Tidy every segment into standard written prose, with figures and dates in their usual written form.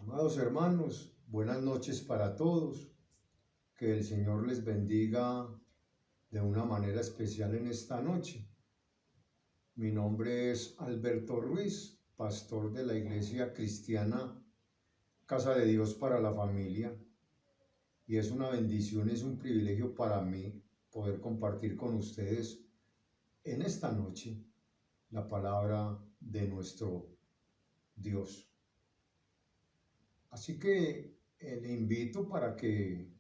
Amados hermanos, buenas noches para todos. Que el Señor les bendiga de una manera especial en esta noche. Mi nombre es Alberto Ruiz, pastor de la Iglesia Cristiana Casa de Dios para la Familia. Y es una bendición, es un privilegio para mí poder compartir con ustedes en esta noche la palabra de nuestro Dios. Así que le invito para que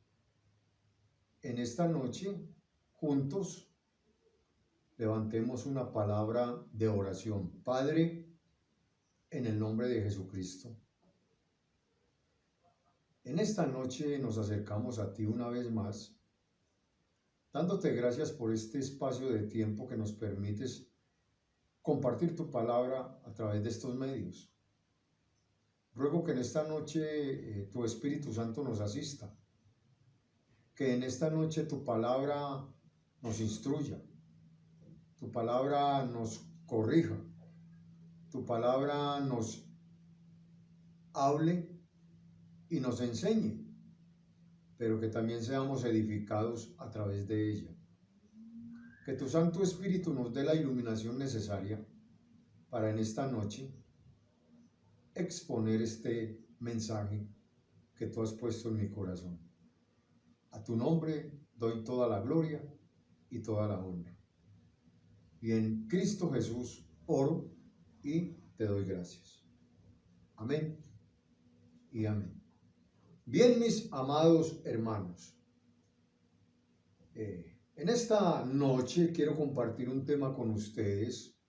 en esta noche juntos levantemos una palabra de oración. Padre, en el nombre de Jesucristo, en esta noche nos acercamos a ti una vez más, dándote gracias por este espacio de tiempo que nos permites compartir tu palabra a través de estos medios. Ruego que en esta noche tu Espíritu Santo nos asista, que en esta noche tu palabra nos instruya, tu palabra nos corrija, tu palabra nos hable y nos enseñe, pero que también seamos edificados a través de ella. Que tu Santo Espíritu nos dé la iluminación necesaria para en esta noche exponer este mensaje que tú has puesto en mi corazón. A tu nombre doy toda la gloria y toda la honra. Y en Cristo Jesús oro y te doy gracias. Amén y amén. Bien, mis amados hermanos, en esta noche quiero compartir un tema con ustedes,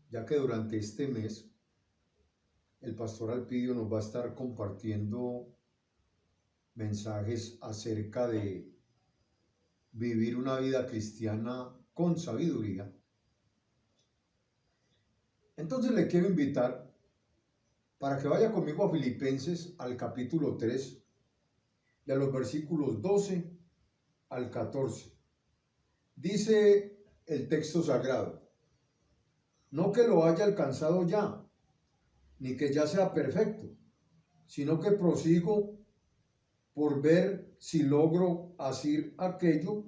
ya que durante este mes el pastor Alpidio nos va a estar compartiendo mensajes acerca de vivir una vida cristiana con sabiduría. Entonces le quiero invitar para que vaya conmigo a Filipenses al capítulo 3 y a los versículos 12 al 14. Dice el texto sagrado: no que lo haya alcanzado ya, ni que ya sea perfecto, sino que prosigo por ver si logro hacer aquello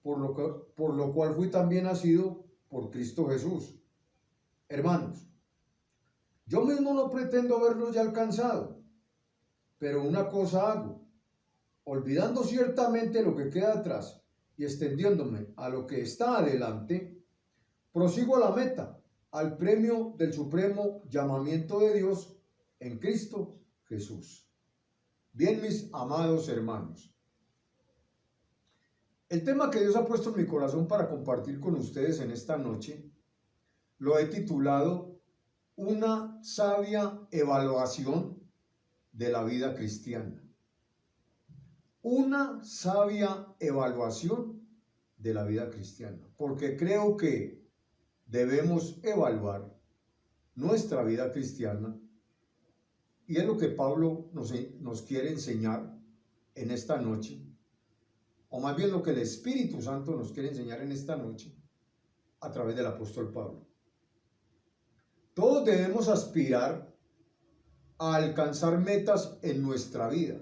por lo cual fui también nacido por Cristo Jesús. Hermanos, yo mismo no pretendo haberlo ya alcanzado, pero una cosa hago, olvidando ciertamente lo que queda atrás y extendiéndome a lo que está adelante, prosigo a la meta, al premio del supremo llamamiento de Dios en Cristo Jesús. Bien, mis amados hermanos, el tema que Dios ha puesto en mi corazón para compartir con ustedes en esta noche lo he titulado Una sabia evaluación de la vida cristiana. Una sabia evaluación de la vida cristiana, porque creo que debemos evaluar nuestra vida cristiana, y es lo que Pablo nos quiere enseñar en esta noche, o más bien lo que el Espíritu Santo nos quiere enseñar en esta noche a través del apóstol Pablo. Todos debemos aspirar a alcanzar metas en nuestra vida.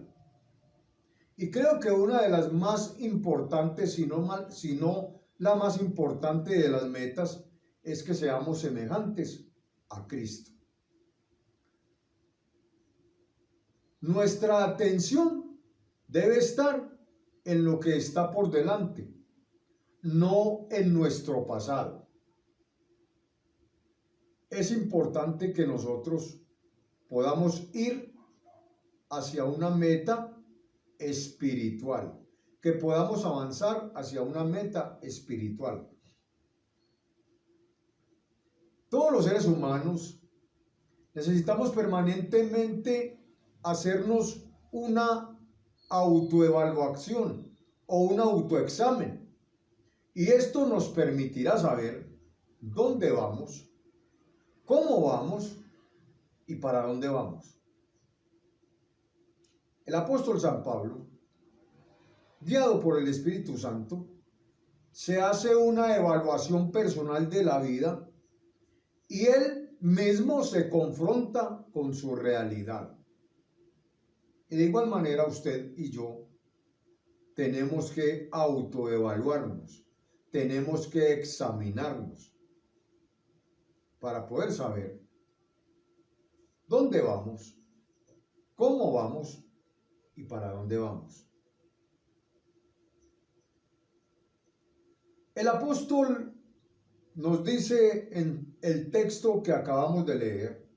Y creo que una de las más importantes, si no la más importante de las metas, es que seamos semejantes a Cristo. Nuestra atención debe estar en lo que está por delante, no en nuestro pasado. Es importante que nosotros podamos ir hacia una meta espiritual, que podamos avanzar hacia una meta espiritual. Todos los seres humanos necesitamos permanentemente hacernos una autoevaluación o un autoexamen, y esto nos permitirá saber dónde vamos, cómo vamos y para dónde vamos. El apóstol San Pablo, guiado por el Espíritu Santo, se hace una evaluación personal de la vida y él mismo se confronta con su realidad. Y de igual manera usted y yo tenemos que autoevaluarnos, tenemos que examinarnos para poder saber dónde vamos, cómo vamos y para dónde vamos. El apóstol nos dice en el texto que acabamos de leer,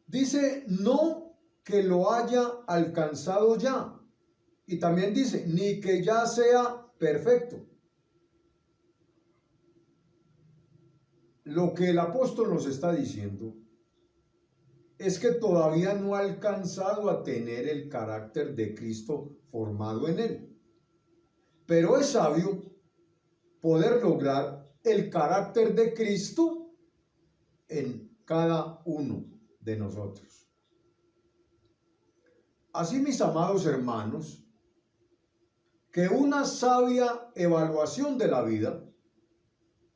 dice, no que lo haya alcanzado ya. Y también dice, ni que ya sea perfecto. Lo que el apóstol nos está diciendo es que todavía no ha alcanzado a tener el carácter de Cristo formado en él. Pero es sabio poder lograr el carácter de Cristo en cada uno de nosotros. Así, mis amados hermanos, que una sabia evaluación de la vida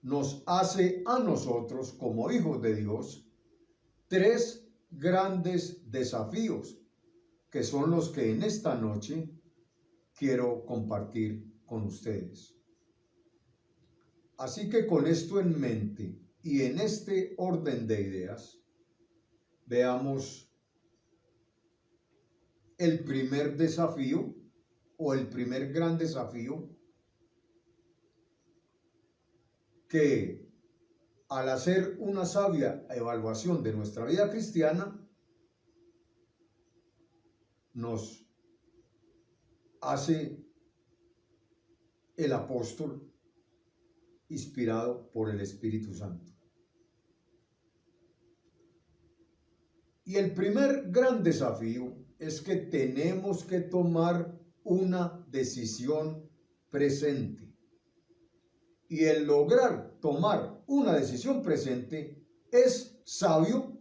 nos hace a nosotros, como hijos de Dios, tres grandes desafíos, que son los que en esta noche quiero compartir con ustedes. Así que con esto en mente y en este orden de ideas, veamos el primer desafío o el primer gran desafío que al hacer una sabia evaluación de nuestra vida cristiana nos hace el apóstol inspirado por el Espíritu Santo. Y el primer gran desafío es que tenemos que tomar una decisión presente. Y el lograr tomar una decisión presente es sabio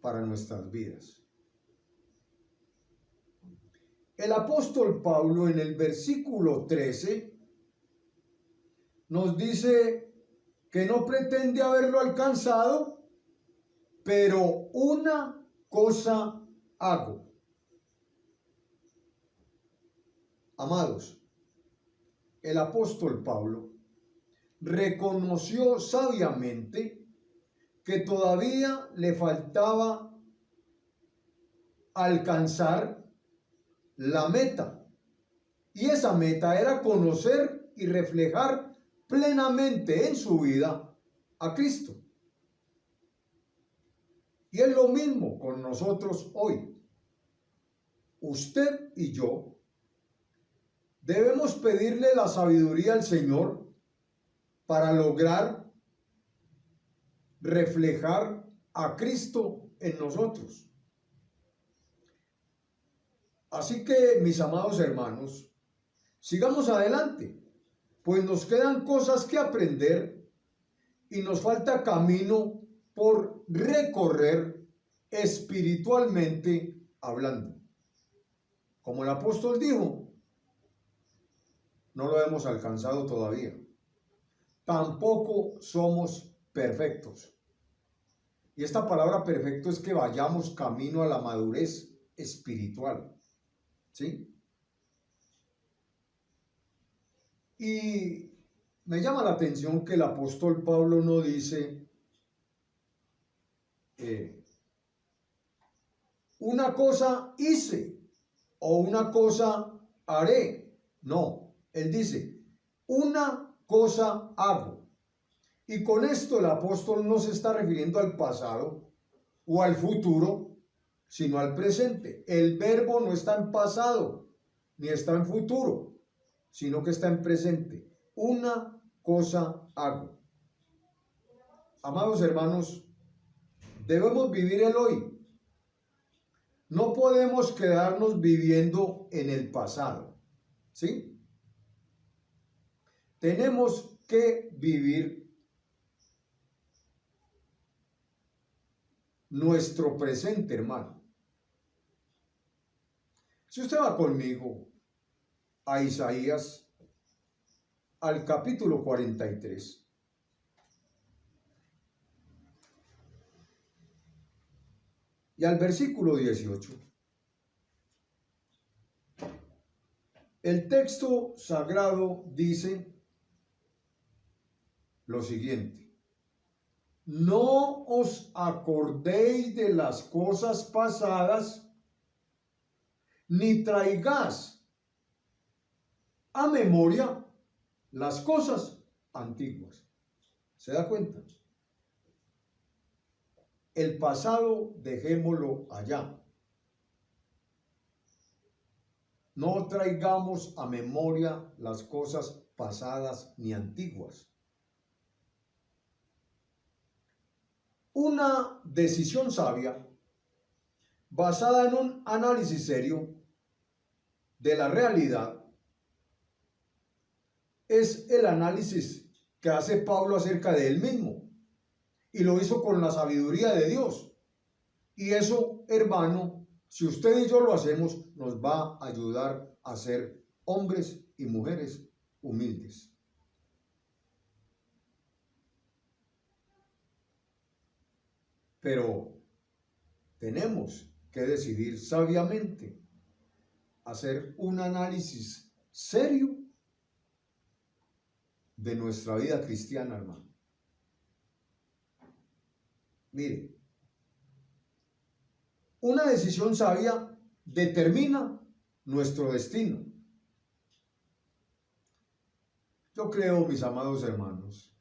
para nuestras vidas. El apóstol Pablo en el versículo 13 nos dice que no pretende haberlo alcanzado, pero una cosa hago. Amados, el apóstol Pablo reconoció sabiamente que todavía le faltaba alcanzar la meta. Y esa meta era conocer y reflejar plenamente en su vida a Cristo. Y es lo mismo con nosotros hoy. Usted y yo debemos pedirle la sabiduría al Señor para lograr reflejar a Cristo en nosotros. Así que, mis amados hermanos, sigamos adelante, pues nos quedan cosas que aprender y nos falta camino por recorrer espiritualmente hablando. Como el apóstol dijo, no lo hemos alcanzado todavía. Tampoco somos perfectos. Y esta palabra perfecto es que vayamos camino a la madurez espiritual. ¿Sí? Y me llama la atención que el apóstol Pablo no dice una cosa hice o una cosa haré. No, él dice una cosa hago. Y con esto el apóstol no se está refiriendo al pasado o al futuro, sino al presente. El verbo no está en pasado ni está en futuro, sino que está en presente. Una cosa hago. Amados hermanos, debemos vivir el hoy. No podemos quedarnos viviendo en el pasado, ¿sí? Tenemos que vivir nuestro presente, hermano. Si usted va conmigo a Isaías, al capítulo 43. Y al versículo 18. El texto sagrado dice lo siguiente: no os acordéis de las cosas pasadas, ni traigáis a memoria las cosas antiguas. ¿Se da cuenta? El pasado dejémoslo allá. No traigamos a memoria las cosas pasadas ni antiguas. Una decisión sabia, basada en un análisis serio de la realidad, es el análisis que hace Pablo acerca de él mismo. Y lo hizo con la sabiduría de Dios. Y eso, hermano, si usted y yo lo hacemos, nos va a ayudar a ser hombres y mujeres humildes. Pero tenemos que decidir sabiamente, hacer un análisis serio de nuestra vida cristiana, hermano. Mire, una decisión sabia determina nuestro destino. Yo creo, mis amados hermanos,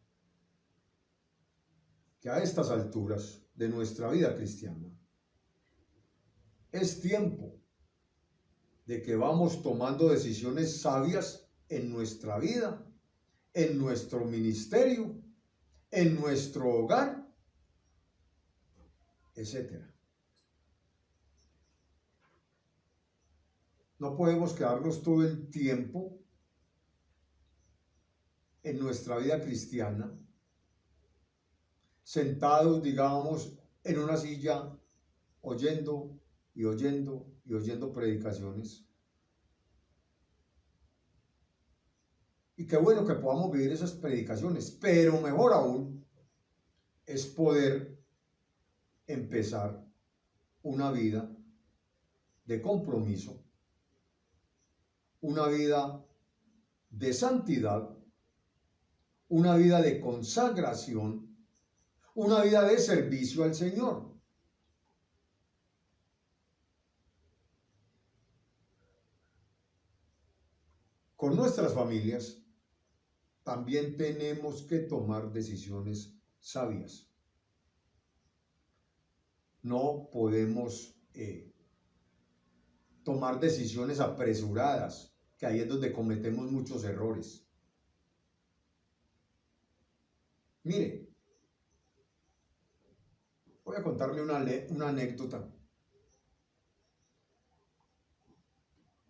que a estas alturas de nuestra vida cristiana es tiempo de que vamos tomando decisiones sabias en nuestra vida, en nuestro ministerio, en nuestro hogar, etcétera. No podemos quedarnos todo el tiempo en nuestra vida cristiana sentados, digamos, en una silla oyendo y oyendo y oyendo predicaciones. Y qué bueno que podamos vivir esas predicaciones, pero mejor aún es poder empezar una vida de compromiso, una vida de santidad, una vida de consagración, una vida de servicio al Señor. Con nuestras familias también tenemos que tomar decisiones sabias. No podemos tomar decisiones apresuradas, que ahí es donde cometemos muchos errores. Mire, voy a contarle una anécdota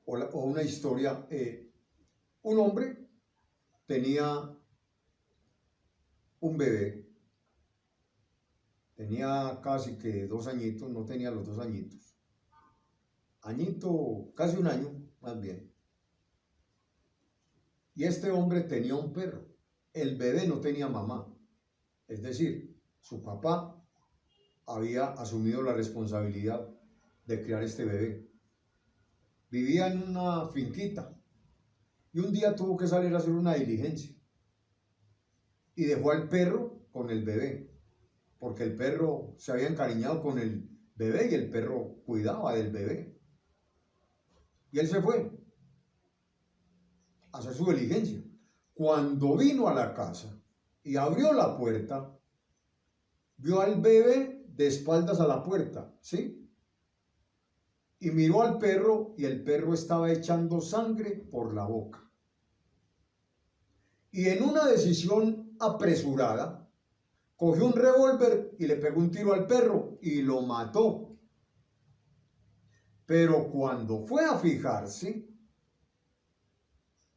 o una historia. Un hombre tenía un bebé, tenía casi que 2 añitos, no tenía los 2 añitos, casi un año más bien. Y este hombre tenía un perro. El bebé no tenía mamá, es decir, su papá había asumido la responsabilidad de criar este bebé. Vivía en una finquita y un día tuvo que salir a hacer una diligencia y dejó al perro con el bebé, porque el perro se había encariñado con el bebé y el perro cuidaba del bebé. Y él se fue a hacer su diligencia. Cuando vino a la casa y abrió la puerta, vio al bebé de espaldas a la puerta, ¿sí? Y miró al perro y el perro estaba echando sangre por la boca. Y en una decisión apresurada, cogió un revólver y le pegó un tiro al perro y lo mató. Pero cuando fue a fijarse,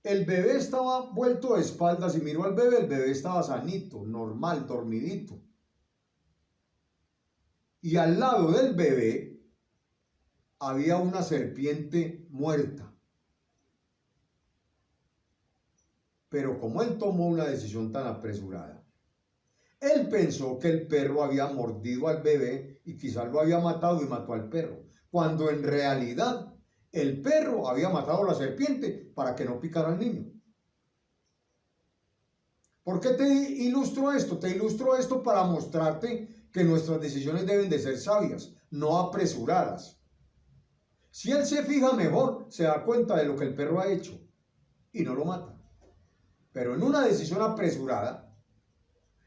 el bebé estaba vuelto de espaldas y miró al bebé, el bebé estaba sanito, normal, dormidito. Y al lado del bebé había una serpiente muerta. Pero como él tomó una decisión tan apresurada, él pensó que el perro había mordido al bebé y quizás lo había matado y mató al perro, cuando en realidad el perro había matado a la serpiente para que no picara al niño. ¿Por qué te ilustro esto? Te ilustro esto para mostrarte que nuestras decisiones deben de ser sabias, no apresuradas. Si él se fija mejor, se da cuenta de lo que el perro ha hecho y no lo mata. Pero en una decisión apresurada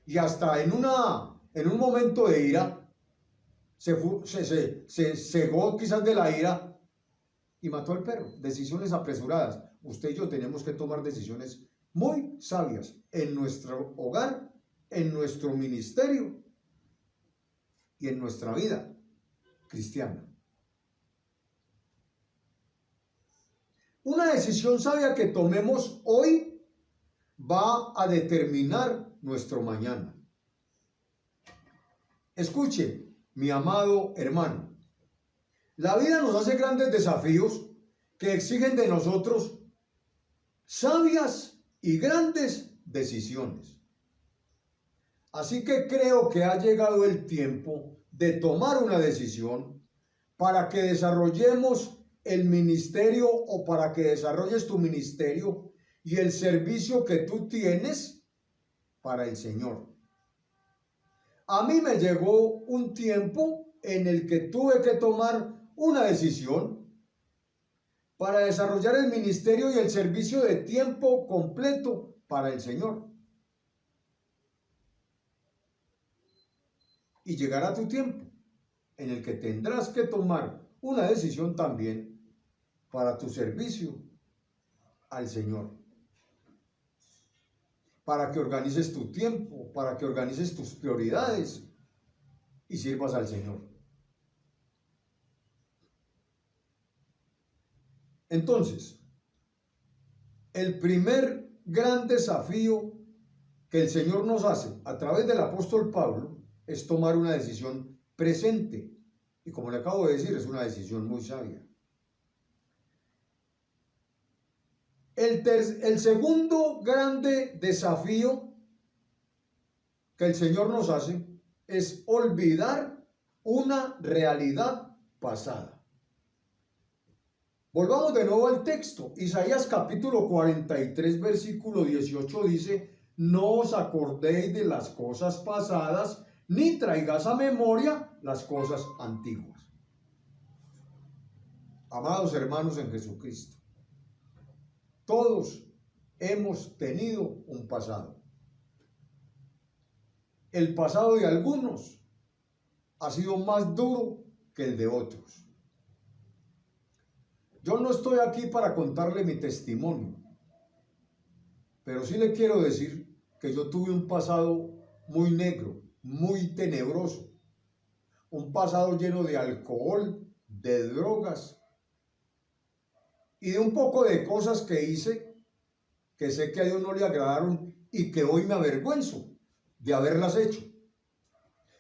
y hasta en un momento de ira, se cegó quizás de la ira y mató al perro. Decisiones apresuradas. Usted y yo tenemos que tomar decisiones muy sabias en nuestro hogar, en nuestro ministerio y en nuestra vida cristiana. Una decisión sabia que tomemos hoy va a determinar nuestro mañana. Escuche, mi amado hermano, la vida nos hace grandes desafíos que exigen de nosotros sabias y grandes decisiones. Así que creo que ha llegado el tiempo de tomar una decisión para que desarrollemos el ministerio o para que desarrolles tu ministerio y el servicio que tú tienes para el Señor. A mí me llegó un tiempo en el que tuve que tomar una decisión para desarrollar el ministerio y el servicio de tiempo completo para el Señor. Y llegará tu tiempo en el que tendrás que tomar una decisión también para tu servicio al Señor. Para que organices tu tiempo, para que organices tus prioridades y sirvas al Señor. Entonces, el primer gran desafío que el Señor nos hace a través del apóstol Pablo es tomar una decisión presente. Y como le acabo de decir, es una decisión muy sabia. El segundo grande desafío que el Señor nos hace es olvidar una realidad pasada. Volvamos de nuevo al texto. Isaías capítulo 43, versículo 18 dice: no os acordéis de las cosas pasadas, ni traigáis a memoria las cosas antiguas. Amados hermanos en Jesucristo, todos hemos tenido un pasado. El pasado de algunos ha sido más duro que el de otros. Yo no estoy aquí para contarle mi testimonio, pero sí le quiero decir que yo tuve un pasado muy negro, muy tenebroso, un pasado lleno de alcohol, de drogas y de un poco de cosas que hice que sé que a Dios no le agradaron y que hoy me avergüenzo de haberlas hecho.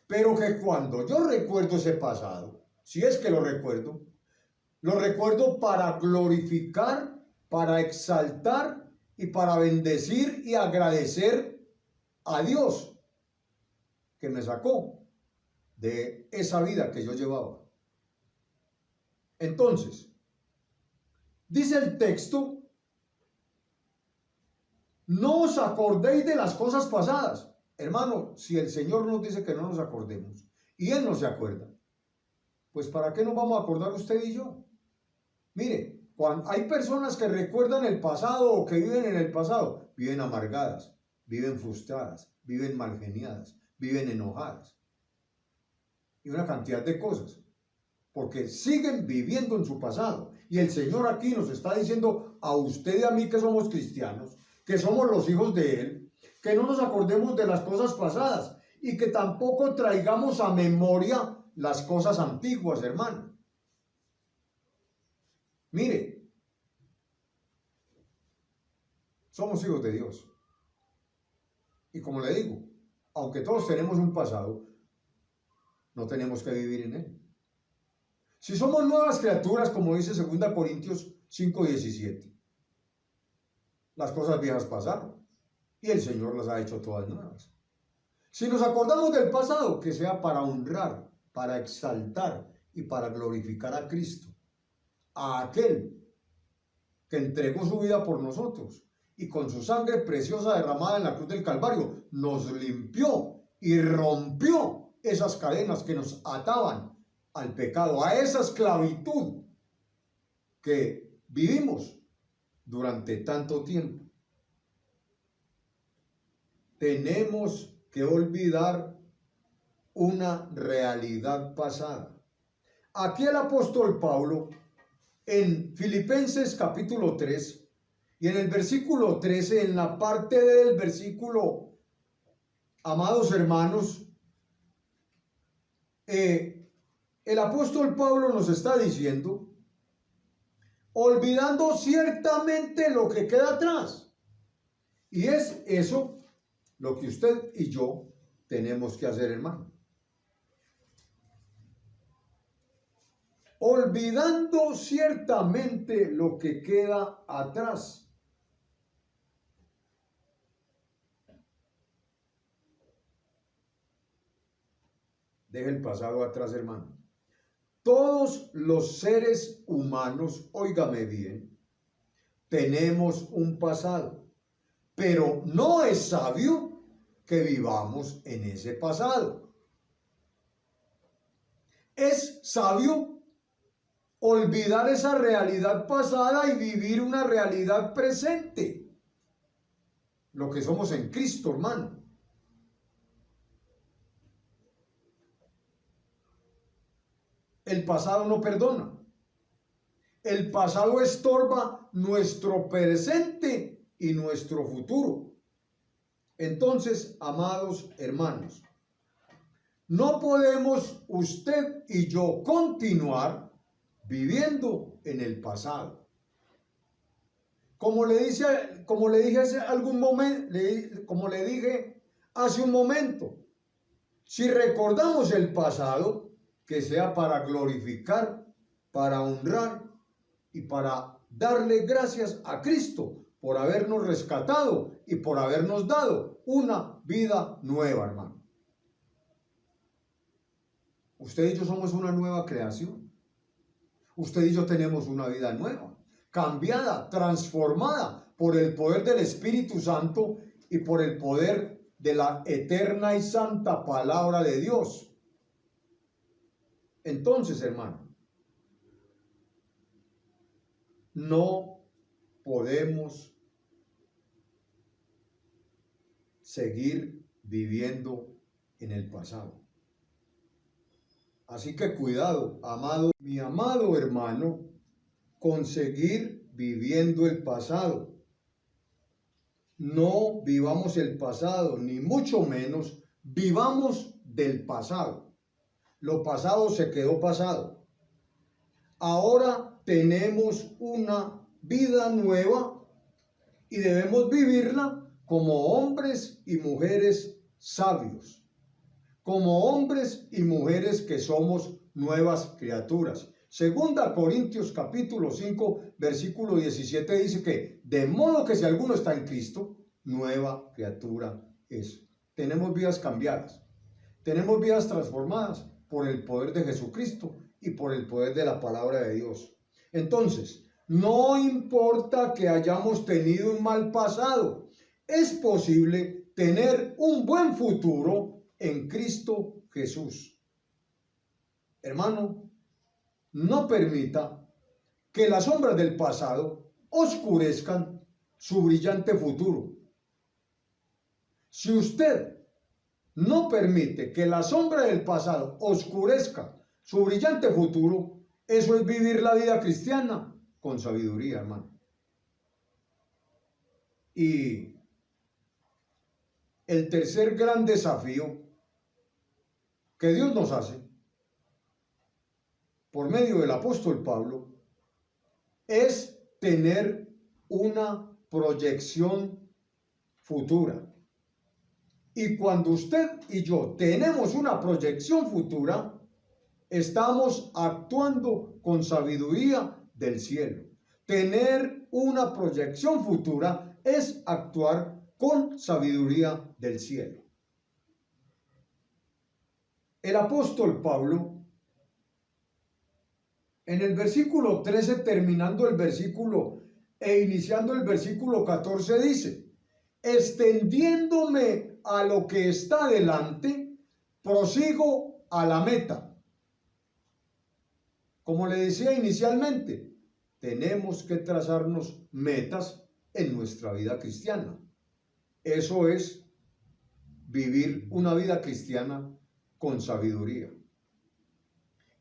Pero que cuando yo recuerdo ese pasado, si es que lo recuerdo para glorificar, para exaltar y para bendecir y agradecer a Dios que me sacó de esa vida que yo llevaba. Entonces, dice el texto: no os acordéis de las cosas pasadas. Hermano, si el Señor nos dice que no nos acordemos y Él no se acuerda, pues ¿para qué nos vamos a acordar usted y yo? Mire, cuando hay personas que recuerdan el pasado o que viven en el pasado, viven amargadas, viven frustradas, viven malgeniadas, viven enojadas y una cantidad de cosas, porque siguen viviendo en su pasado. Y el Señor aquí nos está diciendo a usted y a mí, que somos cristianos, que somos los hijos de Él, que no nos acordemos de las cosas pasadas y que tampoco traigamos a memoria las cosas antiguas, hermano. Mire, somos hijos de Dios. Y como le digo, aunque todos tenemos un pasado, no tenemos que vivir en él. Si somos nuevas criaturas, como dice 2 Corintios 5:17, Las cosas viejas pasaron y el Señor las ha hecho todas nuevas. Si nos acordamos del pasado, que sea para honrar, para exaltar y para glorificar a Cristo, a aquel que entregó su vida por nosotros y con su sangre preciosa derramada en la cruz del Calvario nos limpió y rompió esas cadenas que nos ataban al pecado, a esa esclavitud que vivimos durante tanto tiempo. Tenemos que olvidar una realidad pasada. Aquí el apóstol Pablo, en Filipenses capítulo 3, y en el versículo 13, en la parte del versículo, amados hermanos, el apóstol Pablo nos está diciendo, olvidando ciertamente lo que queda atrás. Y es eso lo que usted y yo tenemos que hacer, hermano. Olvidando ciertamente lo que queda atrás. Deje el pasado atrás, hermano. Todos los seres humanos, óigame bien, tenemos un pasado, pero no es sabio que vivamos en ese pasado. Es sabio olvidar esa realidad pasada y vivir una realidad presente. Lo que somos en Cristo, hermano. El pasado no perdona. El pasado estorba nuestro presente y nuestro futuro. Entonces, amados hermanos, no podemos usted y yo continuar viviendo en el pasado. Como le dije hace un momento, si recordamos el pasado, que sea para glorificar, para honrar y para darle gracias a Cristo por habernos rescatado y por habernos dado una vida nueva, hermano. Usted y yo somos una nueva creación. Usted y yo tenemos una vida nueva, cambiada, transformada por el poder del Espíritu Santo y por el poder de la eterna y santa palabra de Dios. Entonces, hermano, no podemos seguir viviendo en el pasado. Así que cuidado, mi amado hermano, con seguir viviendo el pasado. No vivamos el pasado, ni mucho menos vivamos del pasado. Lo pasado se quedó pasado. Ahora tenemos una vida nueva y debemos vivirla como hombres y mujeres sabios, como hombres y mujeres que somos nuevas criaturas. Segunda Corintios capítulo 5 versículo 17 dice que de modo que si alguno está en Cristo, nueva criatura es. Tenemos vidas cambiadas, tenemos vidas transformadas por el poder de Jesucristo y por el poder de la palabra de Dios. Entonces, no importa que hayamos tenido un mal pasado, es posible tener un buen futuro en Cristo Jesús. Hermano, no permita que las sombras del pasado oscurezcan su brillante futuro. Si usted no permite que la sombra del pasado oscurezca su brillante futuro, eso es vivir la vida cristiana con sabiduría, hermano. Y el tercer gran desafío que Dios nos hace por medio del apóstol Pablo es tener una proyección futura. Y cuando usted y yo tenemos una proyección futura, estamos actuando con sabiduría del cielo. Tener una proyección futura es actuar con sabiduría del cielo. El apóstol Pablo, en el versículo 13, terminando el versículo e iniciando el versículo 14, dice: extendiéndome a lo que está delante, prosigo a la meta. Como le decía inicialmente, tenemos que trazarnos metas en nuestra vida cristiana. Eso es vivir una vida cristiana con sabiduría.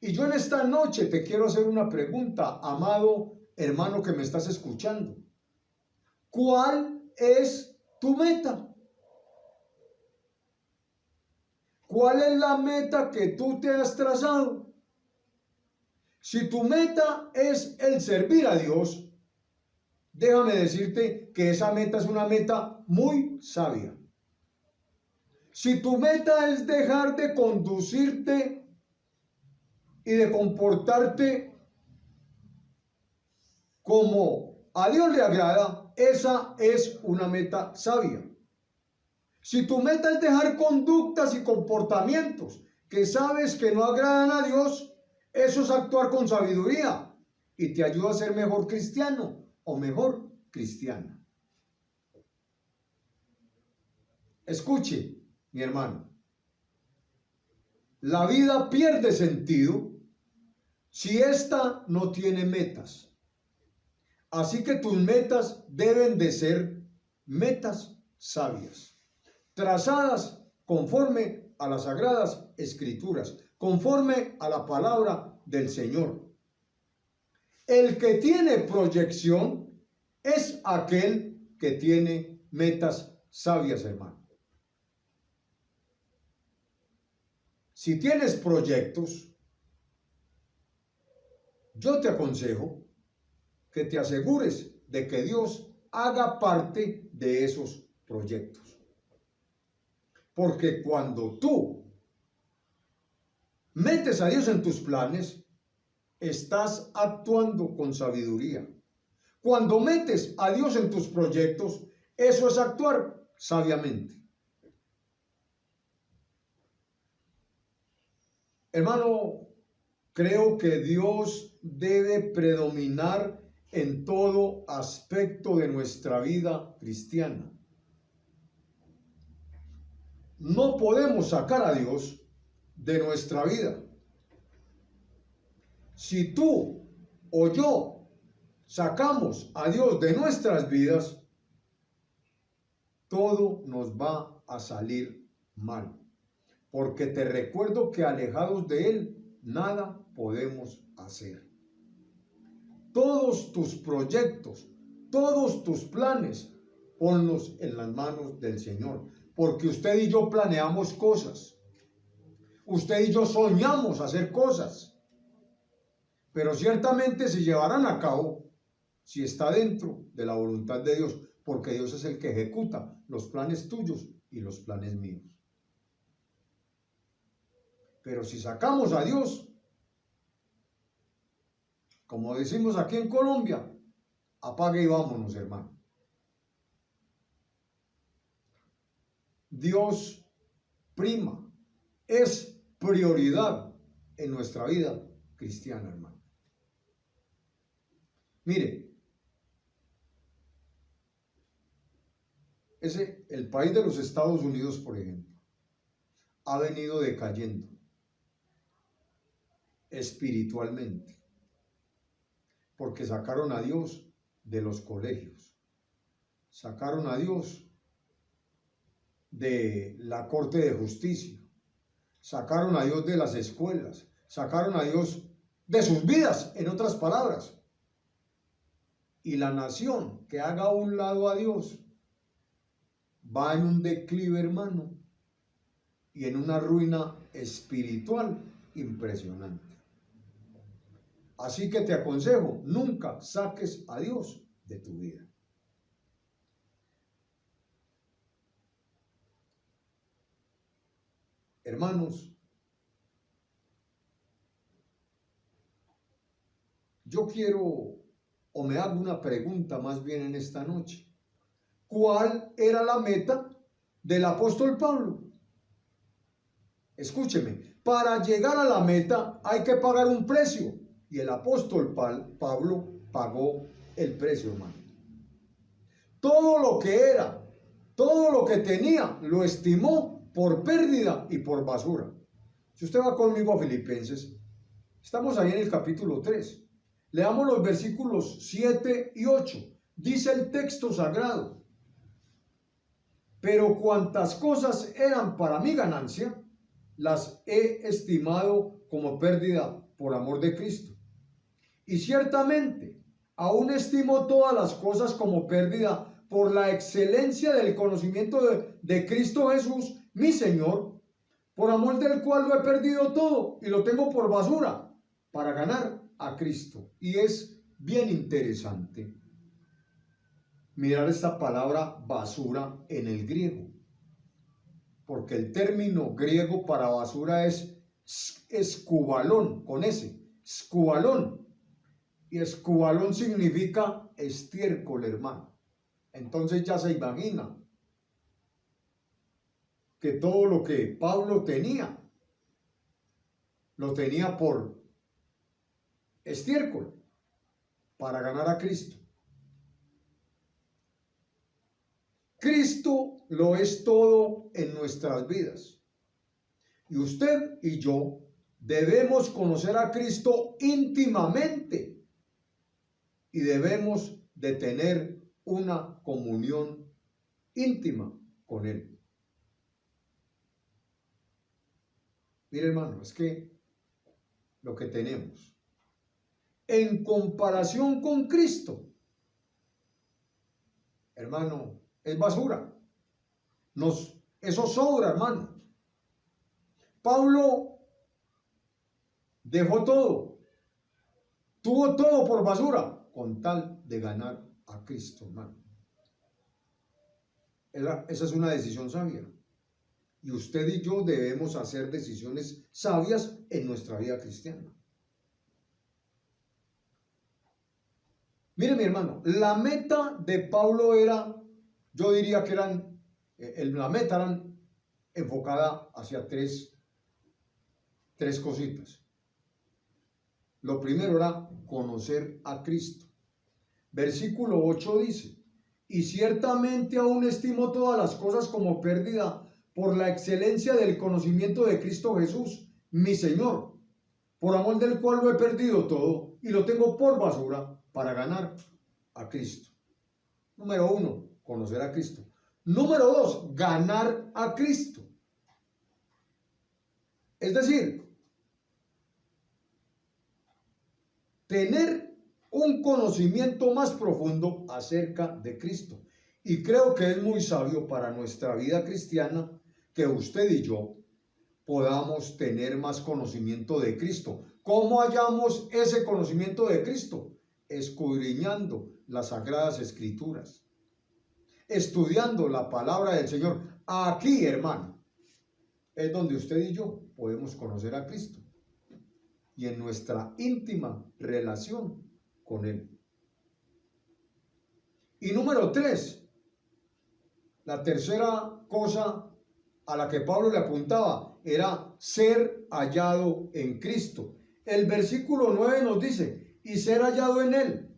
Y yo en esta noche te quiero hacer una pregunta, amado hermano que me estás escuchando. ¿Cuál es tu meta? ¿Cuál es la meta que tú te has trazado? Si tu meta es el servir a Dios, déjame decirte que esa meta es una meta muy sabia. Si tu meta es dejar de conducirte y de comportarte como a Dios le agrada, esa es una meta sabia. Si tu meta es dejar conductas y comportamientos que sabes que no agradan a Dios, eso es actuar con sabiduría y te ayuda a ser mejor cristiano o mejor cristiana. Escuche, mi hermano, la vida pierde sentido si ésta no tiene metas. Así que tus metas deben de ser metas sabias, trazadas conforme a las sagradas escrituras, conforme a la palabra del Señor. El que tiene proyección es aquel que tiene metas sabias, hermano. Si tienes proyectos, yo te aconsejo que te asegures de que Dios haga parte de esos proyectos. Porque cuando tú metes a Dios en tus planes, estás actuando con sabiduría. Cuando metes a Dios en tus proyectos, eso es actuar sabiamente. Hermano, creo que Dios debe predominar en todo aspecto de nuestra vida cristiana. No podemos sacar a Dios de nuestra vida. Si tú o yo sacamos a Dios de nuestras vidas, todo nos va a salir mal. Porque te recuerdo que alejados de Él, nada podemos hacer. Todos tus proyectos, todos tus planes, ponlos en las manos del Señor. Porque usted y yo planeamos cosas. Usted y yo soñamos hacer cosas. Pero ciertamente se llevarán a cabo si está dentro de la voluntad de Dios. Porque Dios es el que ejecuta los planes tuyos y los planes míos. Pero si sacamos a Dios, como decimos aquí en Colombia, apague y vámonos, hermano. Dios prima, es prioridad en nuestra vida cristiana, hermano. Mire, el país de los Estados Unidos, por ejemplo, ha venido decayendo espiritualmente, porque sacaron a Dios de los colegios, sacaron a Dios de la Corte de Justicia, sacaron a Dios de las escuelas, sacaron a Dios de sus vidas, en otras palabras. Y la nación que haga a un lado a Dios va en un declive, hermano, y en una ruina espiritual impresionante. Así que te aconsejo, nunca saques a Dios de tu vida. Hermanos, yo quiero, o me hago una pregunta más bien en esta noche. cuál era la meta del apóstol Pablo. Escúcheme, para llegar a la meta hay que pagar un precio, y el apóstol Pablo pagó el precio, hermano. Todo lo que era, todo lo que tenía, lo estimó por pérdida y por basura. Si usted va conmigo a Filipenses, estamos ahí en el capítulo 3. Leamos los versículos 7 y 8. Dice el texto sagrado: pero cuantas cosas eran para mi ganancia, las he estimado como pérdida por amor de Cristo. Y ciertamente, aún estimo todas las cosas como pérdida por la excelencia del conocimiento de Cristo Jesús, mi Señor, por amor del cual lo he perdido todo y lo tengo por basura para ganar a Cristo. Y es bien interesante mirar esta palabra basura en el griego, porque el término griego para basura es escubalón, con S, escubalón, y escubalón significa estiércol, hermano. Entonces ya se imagina que todo lo que Pablo tenía, lo tenía por estiércol para ganar a Cristo. Cristo lo es todo en nuestras vidas. Y usted y yo debemos conocer a Cristo íntimamente y debemos de tener una comunión íntima con Él. Mire, hermano, es que lo que tenemos en comparación con Cristo, hermano, es basura. Eso sobra, hermano. Pablo dejó todo, tuvo todo por basura, con tal de ganar a Cristo, hermano. Esa es una decisión sabia. Y usted y yo debemos hacer decisiones sabias en nuestra vida cristiana. Mire, mi hermano, la meta de Pablo era, yo diría que la meta era enfocada hacia tres cositas. Lo primero era conocer a Cristo. Versículo 8 dice: y ciertamente aún estimo todas las cosas como pérdida por la excelencia del conocimiento de Cristo Jesús, mi Señor, por amor del cual lo he perdido todo y lo tengo por basura para ganar a Cristo. Número 1, conocer a Cristo. Número 2, ganar a Cristo. Es decir, tener un conocimiento más profundo acerca de Cristo. Y creo que es muy sabio para nuestra vida cristiana que usted y yo podamos tener más conocimiento de Cristo. ¿Cómo hallamos ese conocimiento de Cristo? Escudriñando las Sagradas Escrituras, estudiando la palabra del Señor. Aquí, hermano, es donde usted y yo podemos conocer a Cristo y en nuestra íntima relación con Él. Y número 3, la tercera cosa a la que Pablo le apuntaba era ser hallado en Cristo. El versículo 9 nos dice: y ser hallado en Él,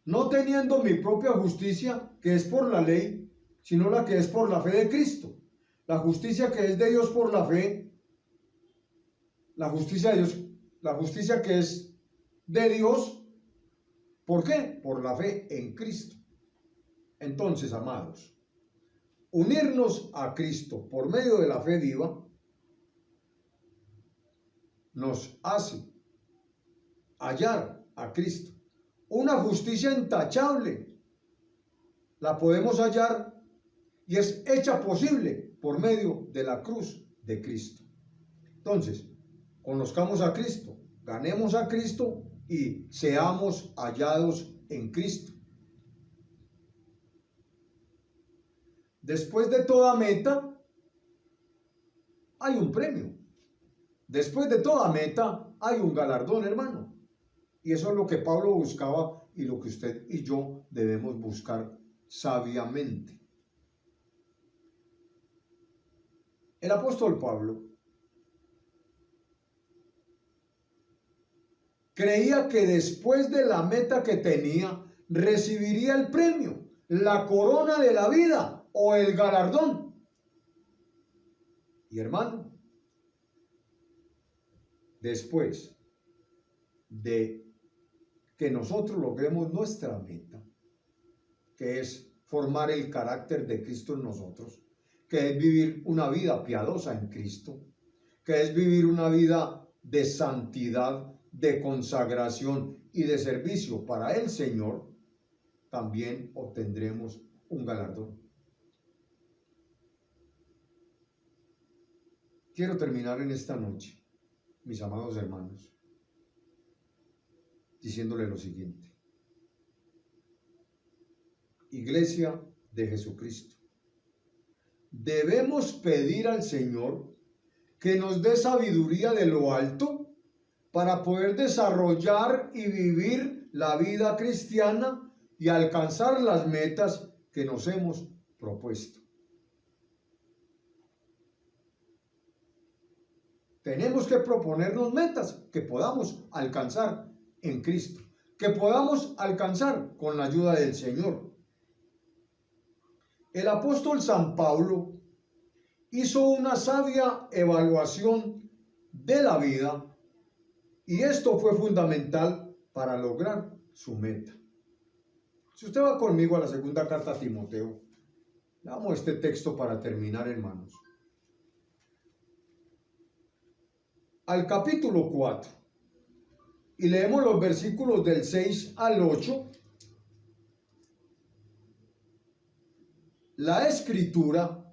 no teniendo mi propia justicia, que es por la ley, sino la que es por la fe de Cristo. La justicia que es de Dios por la fe, la justicia de Dios, la justicia que es de Dios, ¿por qué? Por la fe en Cristo. Entonces, amados, unirnos a Cristo por medio de la fe viva nos hace hallar a Cristo. Una justicia intachable la podemos hallar y es hecha posible por medio de la cruz de Cristo. Entonces, conozcamos a Cristo, ganemos a Cristo y seamos hallados en Cristo. Después de toda meta, hay un premio. Después de toda meta, hay un galardón, hermano. Y eso es lo que Pablo buscaba y lo que usted y yo debemos buscar sabiamente. El apóstol Pablo creía que después de la meta que tenía, recibiría el premio, la corona de la vida o el galardón. Y hermano, después de que nosotros logremos nuestra meta, que es formar el carácter de Cristo en nosotros, que es vivir una vida piadosa en Cristo, que es vivir una vida de santidad, de consagración y de servicio para el Señor, también obtendremos un galardón. Quiero terminar en esta noche, mis amados hermanos, diciéndole lo siguiente. Iglesia de Jesucristo, debemos pedir al Señor que nos dé sabiduría de lo alto para poder desarrollar y vivir la vida cristiana y alcanzar las metas que nos hemos propuesto. Tenemos que proponernos metas que podamos alcanzar en Cristo, que podamos alcanzar con la ayuda del Señor. El apóstol San Pablo hizo una sabia evaluación de la vida y esto fue fundamental para lograr su meta. Si usted va conmigo a la segunda carta a Timoteo, damos este texto para terminar, hermanos. Al capítulo 4 y leemos los versículos del 6 al 8, la Escritura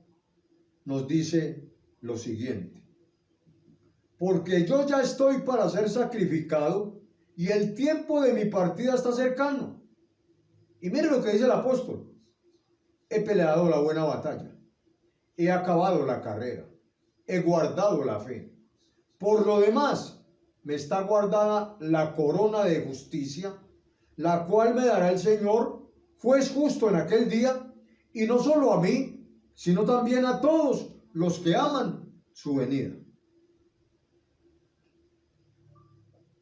nos dice lo siguiente: porque yo ya estoy para ser sacrificado y el tiempo de mi partida está cercano. Y mire lo que dice el apóstol: he peleado la buena batalla, he acabado la carrera, he guardado la fe. Por lo demás, me está guardada la corona de justicia, la cual me dará el Señor, juez justo en aquel día, y no solo a mí, sino también a todos los que aman su venida.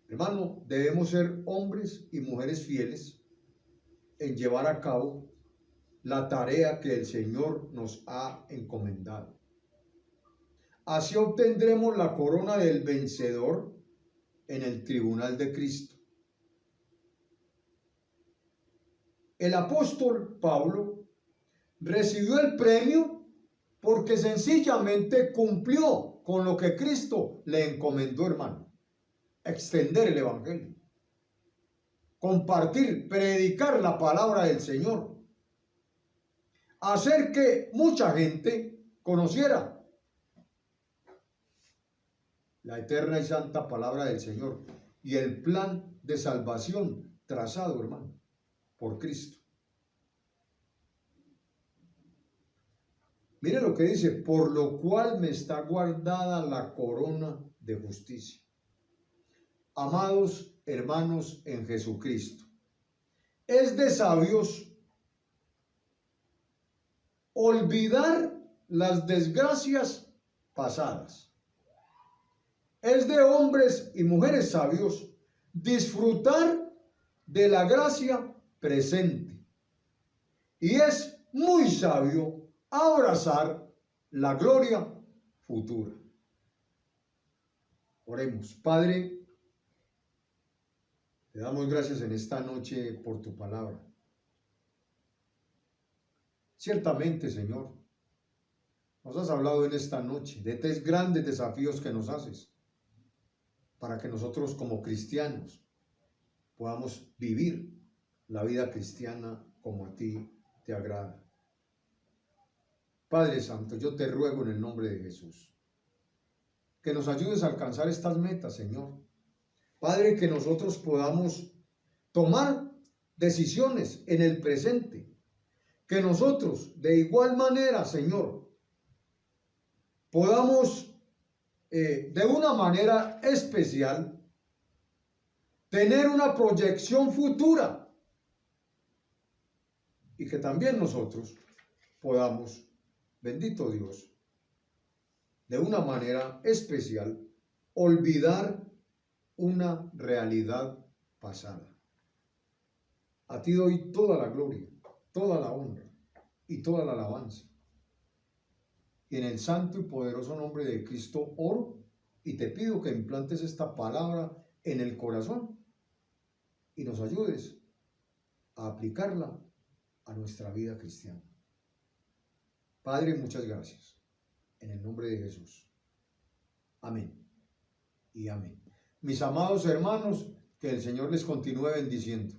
Hermano, debemos ser hombres y mujeres fieles en llevar a cabo la tarea que el Señor nos ha encomendado. Así obtendremos la corona del vencedor en el tribunal de Cristo. El apóstol Pablo recibió el premio porque sencillamente cumplió con lo que Cristo le encomendó, hermano. Extender el evangelio, compartir, predicar la palabra del Señor, hacer que mucha gente conociera la eterna y santa palabra del Señor y el plan de salvación trazado, hermano, por Cristo. Mire lo que dice: por lo cual me está guardada la corona de justicia. Amados hermanos en Jesucristo, es de sabios olvidar las desgracias pasadas. Es de hombres y mujeres sabios disfrutar de la gracia presente. Y es muy sabio abrazar la gloria futura. Oremos. Padre, te damos gracias en esta noche por tu palabra. Ciertamente, Señor, nos has hablado en esta noche de 3 grandes desafíos que nos haces para que nosotros como cristianos podamos vivir la vida cristiana como a ti te agrada. Padre Santo, yo te ruego en el nombre de Jesús que nos ayudes a alcanzar estas metas, Señor. Padre, que nosotros podamos tomar decisiones en el presente, que nosotros de igual manera, Señor, podamos de una manera especial tener una proyección futura y que también nosotros podamos, bendito Dios, de una manera especial, olvidar una realidad pasada. A ti doy toda la gloria, toda la honra y toda la alabanza. Y en el santo y poderoso nombre de Cristo oro y te pido que implantes esta palabra en el corazón y nos ayudes a aplicarla a nuestra vida cristiana. Padre, muchas gracias. En el nombre de Jesús. Amén y amén. Mis amados hermanos, que el Señor les continúe bendiciendo.